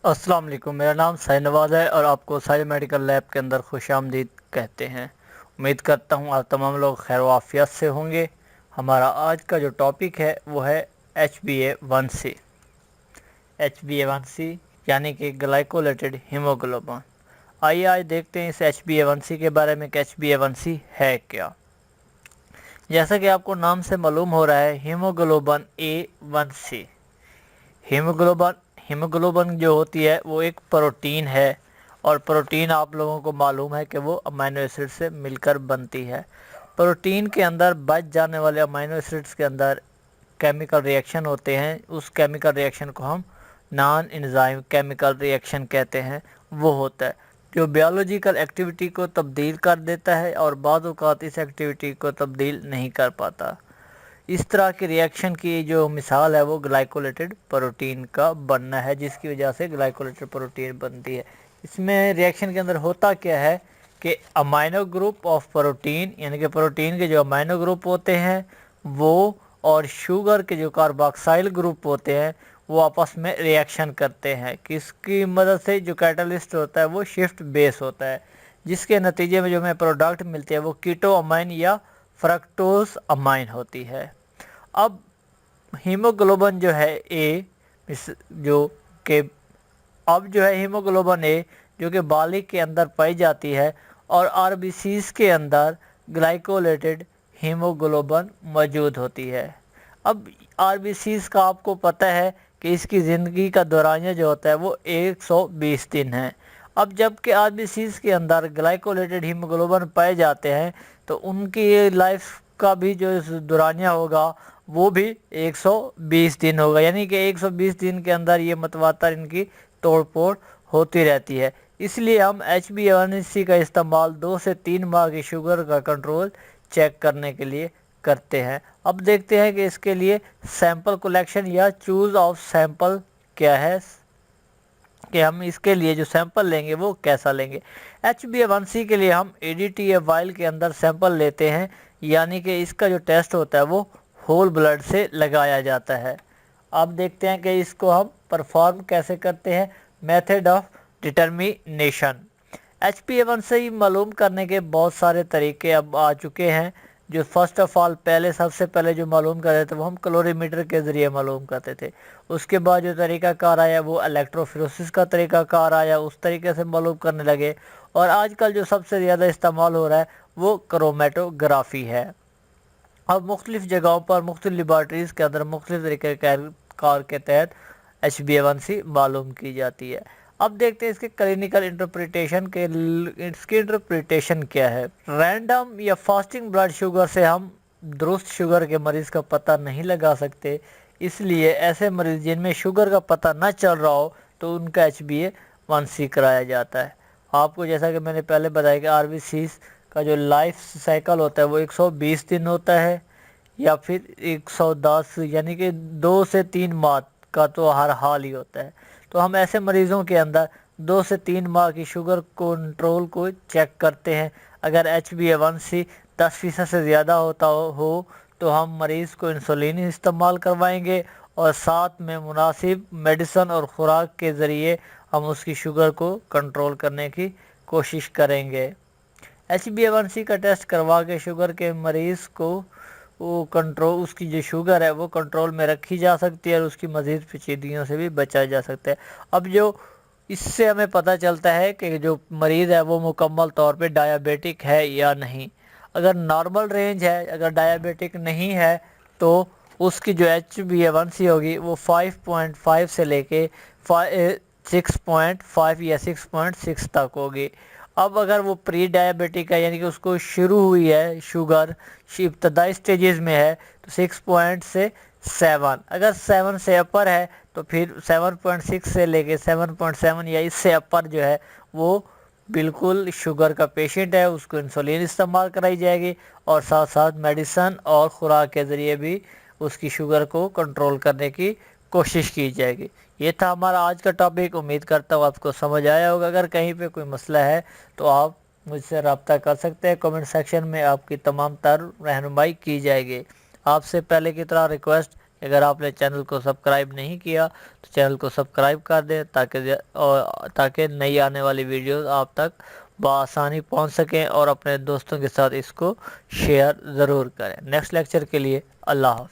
अस्सलाम वालेकुम। मेरा नाम साई नवाज़ है और आपको साई मेडिकल लैब के अंदर खुश आमदीद कहते हैं। उम्मीद करता हूँ आप तमाम लोग खैर वाफियत से होंगे। हमारा आज का जो टॉपिक है वो है HbA1c। HbA1c यानी कि ग्लाइकोलेटेड हीमोग्लोबिन। आइए आज देखते हैं इस HbA1c के बारे में कि HbA1c है क्या। जैसा कि आपको नाम से मालूम हो रहा है, हीमोग्लोबिन A1c। हीमोग्लोबिन जो होती है वो एक प्रोटीन है, और प्रोटीन आप लोगों को मालूम है कि वो अमीनो एसिड से मिलकर बनती है। प्रोटीन के अंदर बच जाने वाले अमीनो एसिड्स के अंदर केमिकल रिएक्शन होते हैं। उस केमिकल रिएक्शन को हम नॉन एंजाइम केमिकल रिएक्शन कहते हैं। वो होता है जो बायोलॉजिकल एक्टिविटी को तब्दील कर देता है और बाद औक़ात इस एक्टिविटी को तब्दील नहीं कर पाता। इस तरह के रिएक्शन की जो मिसाल है वो ग्लाइकोलेटेड प्रोटीन का बनना है, जिसकी वजह से ग्लाइकोलेटेड प्रोटीन बनती है। इसमें रिएक्शन के अंदर होता क्या है कि अमाइनो ग्रुप ऑफ प्रोटीन यानी कि प्रोटीन के जो अमाइनो ग्रुप होते हैं वो और शुगर के जो कार्बोक्साइल ग्रुप होते हैं वो आपस में रिएक्शन करते हैं। किसकी मदद से? जो कैटलिस्ट होता है वो शिफ्ट बेस होता है, जिसके नतीजे में जो हमें प्रोडक्ट मिलते हैं वो कीटो अमाइन या फ्रक्टोज अमाइन होती है। अब हीमोग्लोबिन जो है ए जो कि अब जो है हीमोग्लोबिन ए जो कि बालिग के अंदर पाई जाती है, और आरबीसीज के अंदर ग्लाइकोलेटेड हीमोग्लोबिन मौजूद होती है। अब आरबीसीज का आपको पता है कि इसकी ज़िंदगी का दौरानिया जो होता है वो 120 दिन है। अब जबकि आरबीसीज के अंदर ग्लाइकोलेटेड हीमोग्लोबिन पाए जाते हैं तो उनकी लाइफ का भी जो दौरानिया होगा वो भी 120 दिन होगा, यानी कि 120 दिन के अंदर ये मतवातर इनकी तोड़ फोड़ होती रहती है। इसलिए हम HbA1c का इस्तेमाल 2 से 3 माह की शुगर का कंट्रोल चेक करने के लिए करते हैं। अब देखते हैं कि इसके लिए सैंपल कलेक्शन या चूज़ ऑफ सैंपल क्या है, कि हम इसके लिए जो सैंपल लेंगे वो कैसा लेंगे। HbA1c के लिए हम ADTA वाइल के अंदर सैंपल लेते हैं, यानी कि इसका जो टेस्ट होता है वो होल ब्लड से लगाया जाता है। अब देखते हैं कि इसको हम परफॉर्म कैसे करते हैं। Method of determination. HbA1c मालूम करने के बहुत सारे तरीके अब आ चुके हैं। जो फर्स्ट ऑफ ऑल सबसे पहले जो मालूम करते थे वो हम कैलोरीमीटर के ज़रिए मालूम करते थे। उसके बाद जो तरीक़ाकार आया वो इलेक्ट्रोफोरेसिस का तरीक़ाकार आया, उस तरीके से मालूम करने लगे। और आजकल जो सबसे ज़्यादा इस्तेमाल हो रहा है वो क्रोमेटोग्राफी है। अब मुख्तलिफ़ जगहों पर मुख्तलिफ़ लेबॉर्ट्रीज़ के अंदर मुख्तलिफ़ तरीक़ाकार के तहत HbA1c मालूम की जाती है। अब देखते हैं इसके क्लिनिकल इंटरप्रिटेशन के। इसकी इंटरप्रिटेशन क्या है। रैंडम या फास्टिंग ब्लड शुगर से हम दुरुस्त शुगर के मरीज़ का पता नहीं लगा सकते, इसलिए ऐसे मरीज़ जिनमें शुगर का पता न चल रहा हो तो उनका HbA1c कराया जाता है। आपको जैसा कि मैंने पहले बताया कि आरबीसी का जो लाइफ साइकिल होता है वो 120 दिन होता है, या फिर 110, यानी कि 2 से 3 माह का तो हर हाल ही होता है। तो हम ऐसे मरीज़ों के अंदर 2 से 3 माह की शुगर कंट्रोल को चेक करते हैं। अगर HbA1c 10% से ज़्यादा होता हो तो हम मरीज़ को इंसुलिन इस्तेमाल करवाएंगे, और साथ में मुनासिब मेडिसन और ख़ुराक के ज़रिए हम उसकी शुगर को कंट्रोल करने की कोशिश करेंगे। HbA1c का टेस्ट करवा के शुगर के मरीज़ को वो कंट्रोल, उसकी जो शुगर है वो कंट्रोल में रखी जा सकती है और उसकी मज़ीद पेचीदगियों से भी बचा जा सकता है। अब जो इससे हमें पता चलता है कि जो मरीज़ है वो मुकम्मल तौर पे डायबिटिक है या नहीं। अगर नॉर्मल रेंज है, अगर डायबिटिक नहीं है, तो उसकी जो HbA1c होगी वो 5.5 से लेके 6.5 या 6.6 तक होगी। अब अगर वो प्री डायबिटिक है, यानी कि उसको शुरू हुई है शुगर, इब्तदाई स्टेजेस में है, तो 6 से 7, अगर 7 से अपर है तो फिर 7.6 से लेके 7.7 या इससे अपर जो है वो बिल्कुल शुगर का पेशेंट है, उसको इंसुलिन इस्तेमाल कराई जाएगी, और साथ साथ मेडिसन और ख़ुराक के ज़रिए भी उसकी शुगर को कंट्रोल करने की कोशिश की जाएगी। ये था हमारा आज का टॉपिक। उम्मीद करता हूँ आपको समझ आया होगा। अगर कहीं पे कोई मसला है तो आप मुझसे रब्ता कर सकते हैं। कमेंट सेक्शन में आपकी तमाम तर रहनुमाई की जाएगी। आपसे पहले की तरह रिक्वेस्ट اگر آپ نے چینل کو سبسکرائب نہیں کیا تو چینل کو سبسکرائب کر دیں تاکہ نئی آنے والی ویڈیوز آپ تک بآسانی پہنچ سکیں، اور اپنے دوستوں کے ساتھ اس کو شیئر ضرور کریں۔ نیکسٹ لیکچر کے لیے اللہ حافظ۔